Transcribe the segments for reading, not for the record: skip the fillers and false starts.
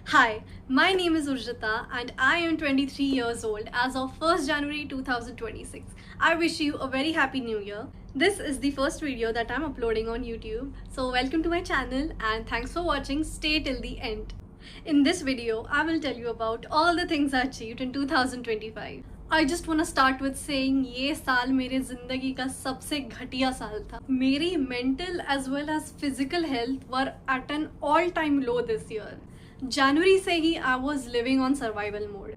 Hi, my name is Urjita and I am 23 years old as of 1st January 2026. I wish you a very happy new year. This is the first video that I'm uploading on YouTube. So welcome to my channel and thanks for watching. Stay till the end. In this video, I will tell you about all the things I achieved in 2025. I just wanna start with saying ये साल मेरे जिंदगी का सबसे घटिया साल था. मेरी mental as well as physical health were at an all-time low this year. January से ही I was living on survival mode.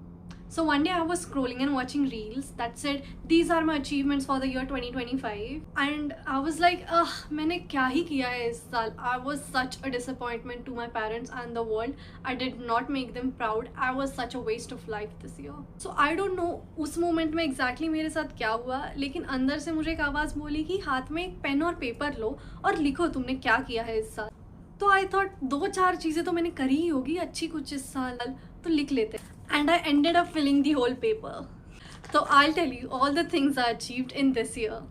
So one day I was scrolling and watching reels that said these are my achievements for the year 2025 and I was like मैंने क्या ही किया है इस साल. I was such a disappointment to my parents and the world. I did not make them proud. I was such a waste of life this year. So I don't know उस moment में exactly मेरे साथ क्या हुआ, लेकिन अंदर से मुझे एक आवाज़ बोली कि हाथ में एक पेन और पेपर लो और लिखो तुमने क्या किया है इस साल. तो आई थॉट दो चार चीज़ें तो मैंने करी ही होगी अच्छी कुछ इस साल, तो लिख लेते. And I ended up filling the whole paper. तो I tell you all the things I achieved in this year.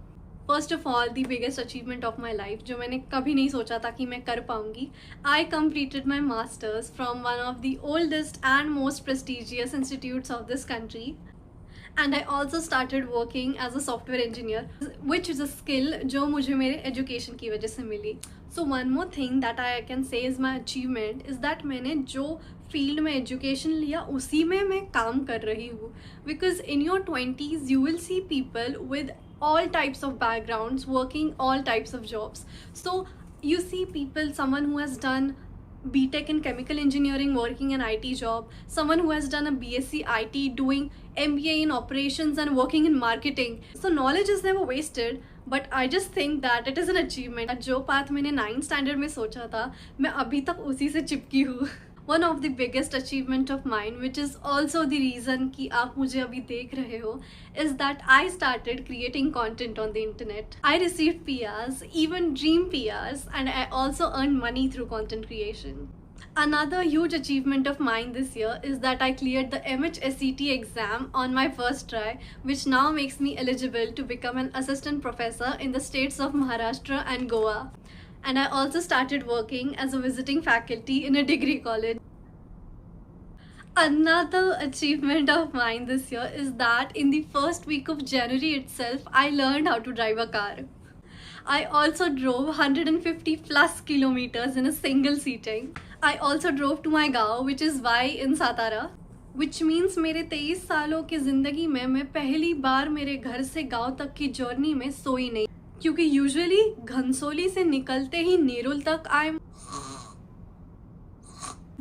First of all the biggest achievement of my life जो मैंने कभी नहीं सोचा था कि मैं कर पाऊंगी. I completed my masters from one of the oldest and most prestigious institutes of this country. And I also started working as a software engineer, which is a skill जो मुझे मेरे education की वजह से मिली. So one more thing that I can say is my achievement is that मैंने जो field में education लिया उसी में मैं काम कर रही हूँ. Because in your 20s you will see people with all types of backgrounds working all types of jobs. So you see people, someone who has done BTech in chemical engineering working an IT job, someone who has done a BSc IT doing MBA in operations and working in marketing. So knowledge is never wasted, but I just think that it is an achievement. जो path मैंने 9th standard में सोचा था मैं अभी तक उसी से चिपकी हूँ. One of the biggest achievement of mine, which is also the reason कि आप मुझे अभी देख रहे हो, is that I started creating content on the internet. I received PRs, even dream PRs, and I also earned money through content creation. Another huge achievement of mine this year is that I cleared the MHSCT exam on my first try, which now makes me eligible to become an assistant professor in the states of Maharashtra and Goa. And I also started working as a visiting faculty in a degree college. Another achievement of mine this year is that in the first week of January itself, I learned how to drive a car. I also drove 150 plus kilometers in a single seating. I also drove to my गाँव, which is Vai in Satara. Which means मेरे 23 सालों की ज़िंदगी में मैं पहली बार मेरे घर से गाँव तक की जर्नी में सोई नहीं, क्योंकि यूजुअली घनसोली से निकलते ही नेरुल तक I am.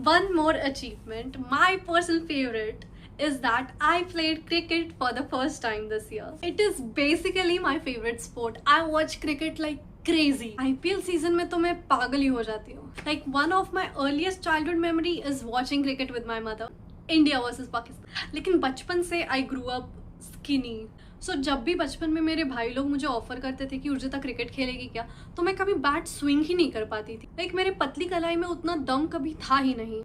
One more achievement, my personal favorite, is that I played cricket for the first time this year. It is basically my favorite sport. I watch cricket like crazy. IPL season में तो मैं पागल ही हो जाती हूँ. Like one of my earliest childhood memory is watching cricket with my mother. India versus Pakistan. लेकिन बचपन से I grew up skinny. सो जब भी बचपन में मेरे भाई लोग मुझे ऑफर करते थे कि उर्जिता क्रिकेट खेलेगी क्या, तो मैं कभी बैट स्विंग ही नहीं कर पाती थी. लाइक मेरे पतली कलाई में उतना दम कभी था ही नहीं.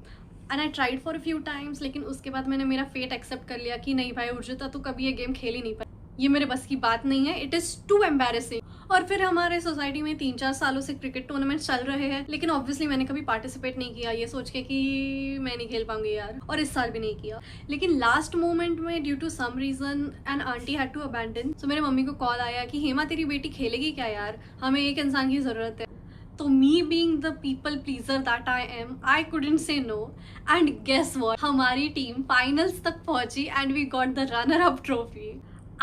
And I tried for a few times, लेकिन उसके बाद मैंने मेरा फेट एक्सेप्ट कर लिया कि नहीं भाई उर्जिता तो कभी ये गेम खेल ही नहीं पाई, ये मेरे बस की बात नहीं है, इट इज़ टू एम्बैरेसिंग. और फिर हमारे सोसाइटी में 3-4 सालों से क्रिकेट टूर्नामेंट्स चल रहे हैं, लेकिन ऑब्वियसली मैंने कभी पार्टिसिपेट नहीं किया, ये सोच के कि मैं नहीं खेल पाऊंगी यार, और इस साल भी नहीं किया. लेकिन लास्ट मोमेंट में due to some reason and auntie had to abandon. So मेरे मम्मी को कॉल आया कि हेमा तेरी बेटी खेलेगी क्या यार, हमें एक इंसान की ज़रूरत है. तो me being the people pleaser that I am, I couldn't say no. And guess what, हमारी टीम फाइनल्स तक पहुंची and we got the runner up trophy.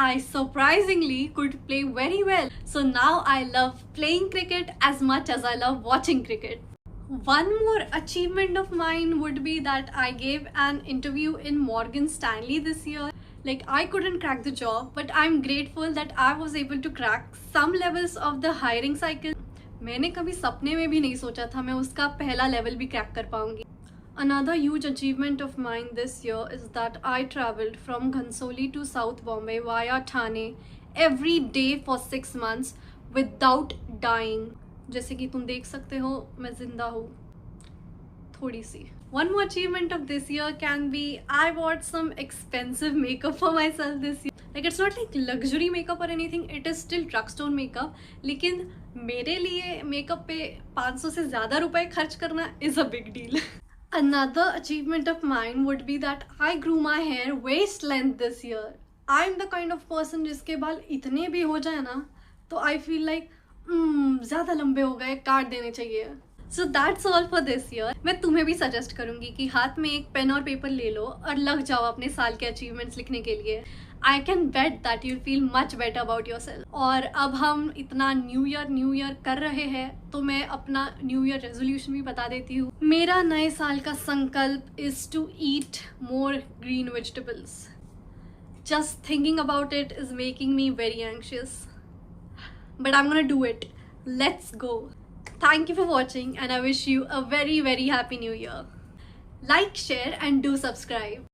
I surprisingly could play very well. So now I love playing cricket as much as I love watching cricket. One more achievement of mine would be that I gave an interview in Morgan Stanley this year. Like I couldn't crack the job, but I'm grateful that I was able to crack some levels of the hiring cycle. मैंने कभी सपने में भी नहीं सोचा था मैं उसका पहला लेवल भी क्रैक कर पाऊंगी. Another huge achievement of mine this year is that I traveled from Ghansoli to South Bombay via Thane every day for 6 months without dying. जैसे कि तुम देख सकते हो मैं जिंदा हूँ थोड़ी सी. One more achievement of this year can be I bought some expensive makeup for myself this year. Like it's not like luxury makeup or anything, it is still drugstore makeup. लेकिन मेरे लिए मेकअप पे 500 से ज़्यादा रुपए खर्च करना is a big deal. Another achievement of mine would be that I grew my hair waist length this year. I'm the kind of person जिसके बाल इतने भी हो जाए ना तो I feel like ज़्यादा लंबे हो गए, काट देने चाहिए. So that's all for this year. मैं तुम्हें भी सजेस्ट करूँगी कि हाथ में एक पेन और पेपर ले लो और लग जाओ अपने साल के अचीवमेंट्स लिखने के लिए. I can bet that you'll feel much better about yourself. और अब हम इतना न्यू ईयर कर रहे हैं तो मैं अपना न्यू ईयर रेजोल्यूशन भी बता देती हूँ. मेरा नए साल का संकल्प is to eat more green vegetables. Just thinking about it is making me very anxious. But I'm gonna do it. Let's go. Thank you for watching and I wish you a very happy new year. Like, share and do subscribe.